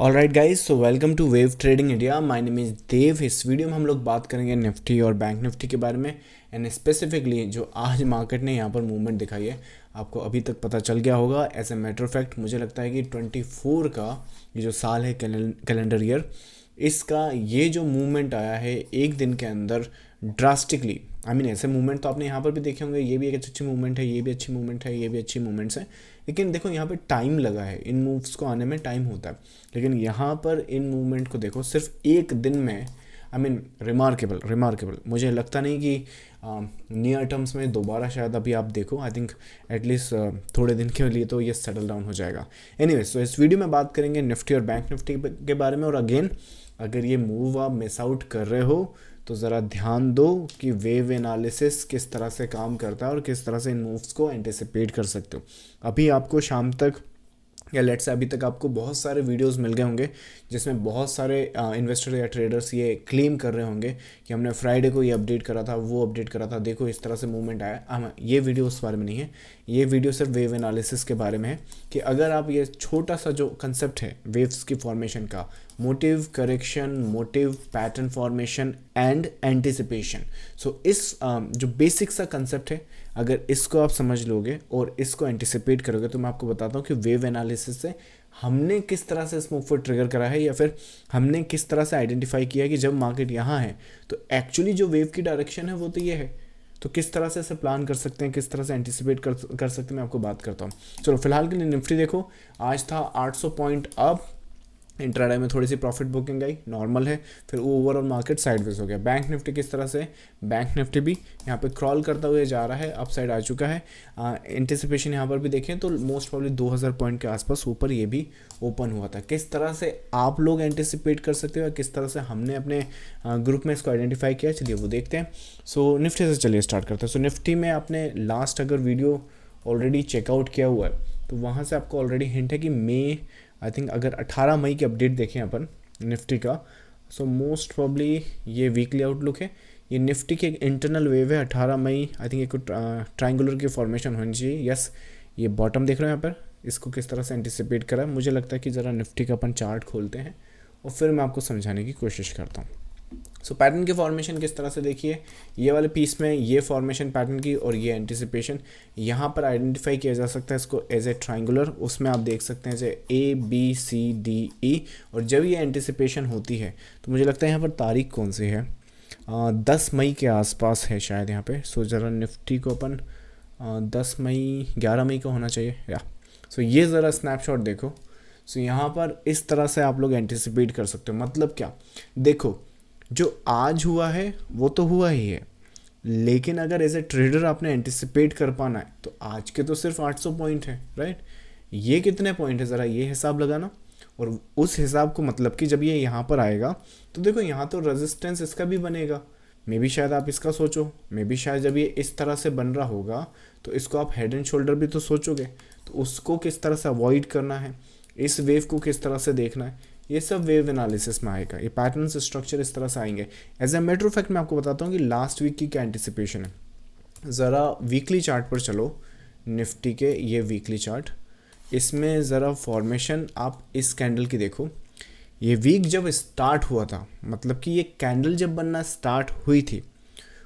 Alright guys, so welcome to wave trading India. My name is Dev. इस video में हम लोग बात करेंगे निफ्टी और बैंक निफ्टी के बारे में एंड स्पेसिफिकली जो आज मार्केट ने यहाँ पर मूवमेंट दिखाई है। आपको अभी तक पता चल गया होगा। As a matter of fact मुझे लगता है कि 24 का ये जो साल है कैलेंडर ईयर, इसका ये जो मूवमेंट आया है एक दिन के अंदर ड्रास्टिकली, आई मीन ऐसे मूवमेंट तो आपने यहाँ पर भी देखे होंगे। ये भी एक अच्छी मूवमेंट है, ये भी अच्छी मूवमेंट है, ये भी अच्छी मूवमेंट्स है। लेकिन देखो यहाँ पे टाइम लगा है, इन मूव्स को आने में टाइम होता है। लेकिन यहाँ पर इन मूवमेंट को देखो सिर्फ एक दिन में, आई मीन रिमार्केबल। मुझे लगता नहीं कि नियर टर्म्स में दोबारा शायद अभी आप देखो। आई थिंक एटलीस्ट थोड़े दिन के लिए तो ये सेटल डाउन हो जाएगा। एनीवेज, तो इस वीडियो में बात करेंगे निफ्टी और बैंक निफ्टी के बारे में। और अगेन, अगर ये मूव आप मिस आउट कर रहे हो तो ज़रा ध्यान दो कि वेव एनालिसिस किस तरह से काम करता है और किस तरह से इन मूव्स को एंटिसिपेट कर सकते हो। अभी आपको शाम तक या लेट्स से अभी तक आपको बहुत सारे वीडियोस मिल गए होंगे जिसमें बहुत सारे इन्वेस्टर या ट्रेडर्स ये क्लेम कर रहे होंगे कि हमने फ्राइडे को ये अपडेट करा था, वो अपडेट करा था, देखो इस तरह से मूवमेंट आया। हाँ, ये वीडियो उस बारे में नहीं है। ये वीडियो सिर्फ वेव एनालिसिस के बारे में है कि अगर आप ये छोटा सा जो कंसेप्ट है वेव्स की फॉर्मेशन का, motive correction, motive pattern formation and anticipation, so इस जो बेसिक सा कंसेप्ट है, अगर इसको आप समझ लोगे और इसको एंटिसिपेट करोगे तो मैं आपको बताता हूँ कि वेव एनालिसिस से हमने किस तरह से इस मूव को ट्रिगर करा है या फिर हमने किस तरह से आइडेंटिफाई किया है कि जब मार्केट यहाँ है तो एक्चुअली जो वेव की डायरेक्शन है वो तो ये है। तो किस तरह से इसे प्लान कर सकते हैं, किस तरह से एंटिसिपेट कर सकते हैं, मैं आपको बात करता हूँ। चलो फिलहाल के लिए निफ्टी देखो, आज था 800 पॉइंट अप। इंट्राडे में थोड़ी सी प्रॉफिट बुकिंग आई, नॉर्मल है। फिर ओवरऑल मार्केट साइडवेज हो गया। बैंक निफ्टी किस तरह से, बैंक निफ्टी भी यहाँ पे क्रॉल करता हुआ जा रहा है, अप साइड आ चुका है। एंटिसिपेशन यहाँ पर भी देखें तो मोस्ट प्रॉब्ली 2000 पॉइंट के आसपास ऊपर ये भी ओपन हुआ था। किस तरह से आप लोग एंटिसिपेट कर सकते हो, किस तरह से हमने अपने ग्रुप में इसको आइडेंटिफाई किया, चलिए वो देखते हैं। सो निफ्टी से चलिए स्टार्ट करते हैं। सो निफ्टी में आपने लास्ट अगर वीडियो ऑलरेडी चेकआउट किया हुआ है तो वहाँ से आपको ऑलरेडी हिंट है कि मई, आई थिंक अगर 18 मई की अपडेट देखें अपन निफ्टी का, सो मोस्ट प्रॉब्ली ये वीकली आउटलुक है। ये निफ्टी की एक इंटरनल वेव है 18 मई। आई थिंक एक ट्रायंगुलर की फॉर्मेशन होनी चाहिए। यस, ये बॉटम देख रहे हो यहाँ पर, इसको किस तरह से एंटिसिपेट करा है। मुझे लगता है कि ज़रा निफ्टी का अपन चार्ट खोलते हैं और फिर मैं आपको समझाने की कोशिश करता हूँ। सो पैटर्न की फॉर्मेशन किस तरह से देखिए, ये वाले पीस में ये फॉर्मेशन पैटर्न की और ये एंटिसिपेशन यहाँ पर आइडेंटिफाई किया जा सकता है इसको एज ए ट्राइंगुलर। उसमें आप देख सकते हैं जैसे ABCDE। और जब ये एंटिसिपेशन होती है तो मुझे लगता है यहाँ पर तारीख कौन सी है, 10 मई के आसपास है शायद यहाँ पे। सो ज़रा निफ्टी को अपन 10 मई 11 मई का होना चाहिए या। सो ये ज़रा स्नैपशॉट देखो। सो यहाँ पर इस तरह से आप लोग एंटिसिपेट कर सकते हो। मतलब क्या, देखो जो आज हुआ है वो तो हुआ ही है, लेकिन अगर एज ए ट्रेडर आपने एंटिसिपेट कर पाना है तो आज के तो सिर्फ 800 पॉइंट है, राइट। ये कितने पॉइंट है ज़रा ये हिसाब लगाना। और उस हिसाब को मतलब कि जब ये यहाँ पर आएगा तो देखो यहाँ तो रेजिस्टेंस इसका भी बनेगा। मे बी शायद आप इसका सोचो, मे बी शायद जब ये इस तरह से बन रहा होगा तो इसको आप हेड एंड शोल्डर भी तो सोचोगे। तो उसको किस तरह से अवॉइड करना है, इस वेव को किस तरह से देखना है, ये सब वेव एनालिसिस में आएगा। ये पैटर्न स्ट्रक्चर इस तरह से आएंगे। As a matter of fact मैं आपको बताता हूँ कि लास्ट वीक की क्या एंटिसिपेशन है। ज़रा वीकली चार्ट पर चलो, निफ्टी के ये वीकली चार्ट, इसमें ज़रा फॉर्मेशन आप इस कैंडल की देखो। ये वीक जब स्टार्ट हुआ था, मतलब कि ये कैंडल जब बनना स्टार्ट हुई थी,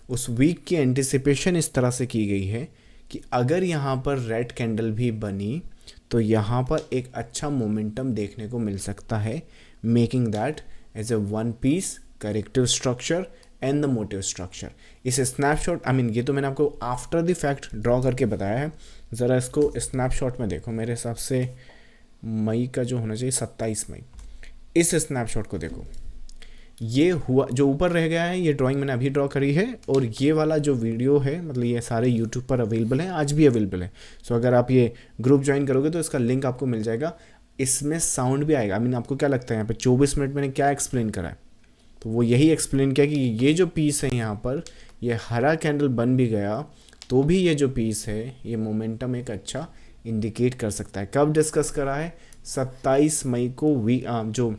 उस वीक की एंटिसिपेशन इस तरह से की गई है कि अगर यहाँ पर रेड कैंडल भी बनी तो यहाँ पर एक अच्छा मोमेंटम देखने को मिल सकता है, making that as a one piece corrective structure and the motive structure. इस स्नैपशॉट, आई मीन ये तो मैंने आपको आफ्टर द फैक्ट ड्रॉ करके बताया है। ज़रा इसको स्नैपशॉट में देखो, मेरे हिसाब से मई का जो होना चाहिए 27 मई, इस स्नैपशॉट को देखो। ये हुआ जो ऊपर रह गया है, ये ड्राइंग मैंने अभी ड्रॉ करी है। और ये वाला जो वीडियो है, मतलब ये सारे यूट्यूब पर अवेलेबल है, आज भी अवेलेबल है। सो अगर आप ये ग्रुप ज्वाइन करोगे तो इसका लिंक आपको मिल जाएगा। इसमें साउंड भी आएगा। आई मीन आपको क्या लगता है यहाँ पे 24 मिनट मैंने क्या एक्सप्लेन करा है, तो वो यही एक्सप्लेन किया कि ये जो पीस है यहाँ पर, ये हरा कैंडल बन भी गया तो भी ये जो पीस है ये मोमेंटम एक अच्छा इंडिकेट कर सकता है। कब डिस्कस करा है, 27 मई को जो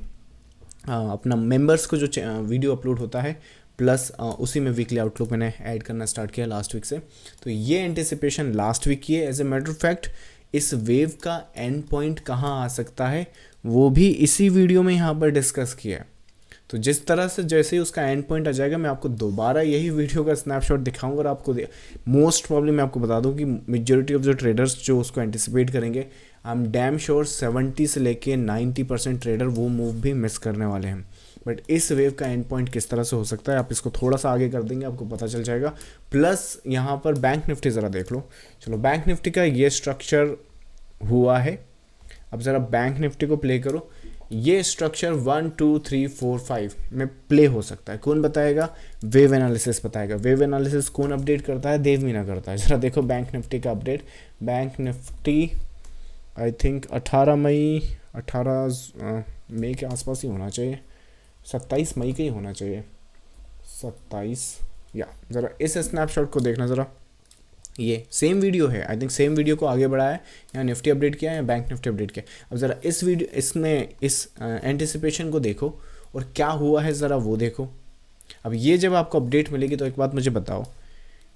अपना मेंबर्स को जो वीडियो अपलोड होता है, प्लस उसी में वीकली आउटलुक मैंने ऐड करना स्टार्ट किया लास्ट वीक से। तो ये एंटिसिपेशन लास्ट वीक की है। As a matter of fact इस वेव का एंड पॉइंट कहाँ आ सकता है वो भी इसी वीडियो में यहाँ पर डिस्कस किया है। तो जिस तरह से जैसे ही उसका एंड पॉइंट आ जाएगा मैं आपको दोबारा यही वीडियो का स्नैपशॉट दिखाऊंगा और आपको मोस्ट प्रॉब्लम मैं आपको बता दूं कि मेजॉरिटी ऑफ जो ट्रेडर्स जो उसको एंटिसिपेट करेंगे, आई एम डैम श्योर 70 से लेके 90% ट्रेडर वो मूव भी मिस करने वाले हैं। बट इस वेव का एंड पॉइंट किस तरह से हो सकता है, आप इसको थोड़ा सा आगे कर देंगे आपको पता चल जाएगा। प्लस यहाँ पर बैंक निफ्टी ज़रा देख लो। चलो बैंक निफ्टी का ये स्ट्रक्चर हुआ है। अब ज़रा बैंक निफ्टी को प्ले करो। ये स्ट्रक्चर 1 2 3 4 5 में प्ले हो सकता है। कौन बताएगा? वेव एनालिसिस बताएगा। वेव एनालिसिस कौन अपडेट करता है? देव मीना करता है। ज़रा देखो बैंक निफ्टी का update. Bank Nifty I think 18 मई के आसपास ही होना चाहिए, 27 मई का ही होना चाहिए, 27 या ज़रा इस स्नैपशॉट को देखना ज़रा। ये सेम वीडियो है, आई थिंक सेम वीडियो को आगे बढ़ाया है, यहाँ निफ्टी अपडेट किया है या बैंक निफ्टी अपडेट किया। अब ज़रा इस वीडियो इसमें इस एंटिसिपेशन को देखो और क्या हुआ है ज़रा वो देखो। अब ये जब आपको अपडेट मिलेगी तो एक बात मुझे बताओ,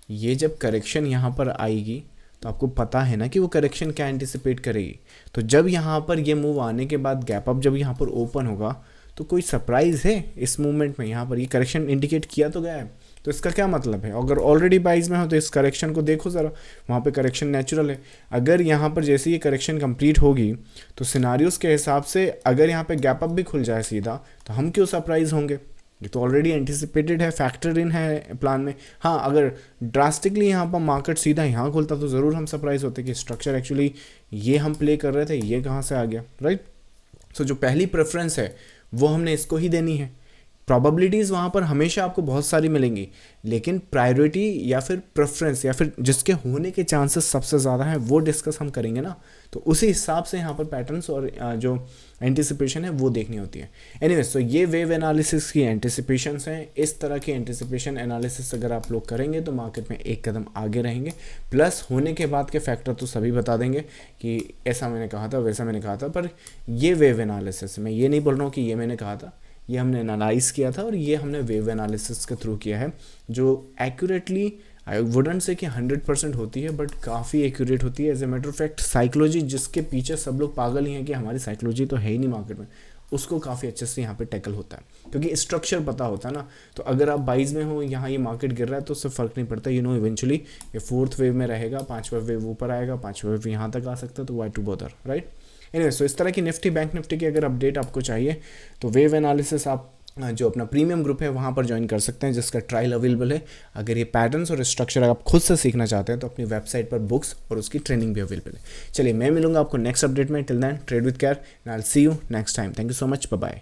ये जब करेक्शन यहाँ पर आएगी तो आपको पता है ना कि वो करेक्शन क्या एंटिसिपेट करेगी। तो जब यहाँ पर ये मूव आने के बाद गैप अप जब यहाँ पर ओपन होगा तो कोई सरप्राइज़ है इस मूवमेंट में? यहाँ पर ये करेक्शन इंडिकेट किया तो गया है, तो इसका क्या मतलब है? अगर ऑलरेडी बाइज में हो तो इस करेक्शन को देखो ज़रा, वहाँ पे करेक्शन नेचुरल है। अगर यहाँ पर जैसे ये करेक्शन कंप्लीट होगी तो सिनारियोस के हिसाब से अगर यहाँ पे गैप अप भी खुल जाए सीधा तो हम क्यों सरप्राइज होंगे? ये तो ऑलरेडी एंटिसिपेटेड है, फैक्टर इन है प्लान में। हाँ, अगर ड्रास्टिकली यहाँ पर मार्केट सीधा यहाँ खुलता तो ज़रूर हम सरप्राइज होते कि स्ट्रक्चर एक्चुअली ये हम प्ले कर रहे थे, ये कहाँ से आ गया, राइट। सो जो पहली प्रेफरेंस है वो हमने इसको ही देनी है। प्रॉबबिलिटीज़ वहाँ पर हमेशा आपको बहुत सारी मिलेंगी, लेकिन प्रायोरिटी या फिर प्रेफरेंस या फिर जिसके होने के चांसेस सबसे ज़्यादा हैं वो डिस्कस हम करेंगे ना। तो उसी हिसाब से यहाँ पर पैटर्न्स और जो एंटिसिपेशन है वो देखनी होती है। एनीवेज, तो ये वेव एनालिसिस की एंटिसिपेशंस हैं। इस तरह की एंटिसिपेशन एनालिसिस अगर आप लोग करेंगे तो मार्केट में एक कदम आगे रहेंगे। प्लस होने के बाद के फैक्टर तो सभी बता देंगे कि ऐसा मैंने कहा था, वैसा मैंने कहा था। पर ये वेव एनालिसिस, मैं ये नहीं बोल रहा हूँ कि ये मैंने कहा था, ये हमने एनालाइज़ किया था और ये हमने वेव एनालिसिस के थ्रू किया है, जो एक्यूरेटली आई वुडंट से कि 100% होती है, बट काफ़ी एक्यूरेट होती है। As a matter of fact psychology जिसके पीछे सब लोग पागल ही हैं कि हमारी साइकोलॉजी तो है ही नहीं मार्केट में, उसको काफ़ी अच्छे से यहाँ पे टैकल होता है क्योंकि स्ट्रक्चर पता होता है ना। तो अगर आप 22 में हो, यहाँ ये मार्केट गिर रहा है तो उससे फ़र्क नहीं पड़ता। इवेंचुअली ये 4th वेव में रहेगा, 5वां वेव ऊपर आएगा, 5वां वेव यहाँ तक आ सकता है, तो why to bother, right. Anyway, so इस तरह की निफ्टी बैंक निफ्टी की अगर अपडेट आपको चाहिए तो वेव एनालिसिस आप जो अपना प्रीमियम ग्रुप है वहाँ पर ज्वाइन कर सकते हैं, जिसका ट्रायल अवेलेबल है। अगर ये पैटर्न्स और स्ट्रक्चर आप खुद से सीखना चाहते हैं तो अपनी वेबसाइट पर बुक्स और उसकी ट्रेनिंग भी अवेलेबल है। चलिए, मैं मिलूंगा आपको नेक्स्ट अपडेट में। Till then, trade with care and I will see you next time. Thank you so much, bye bye.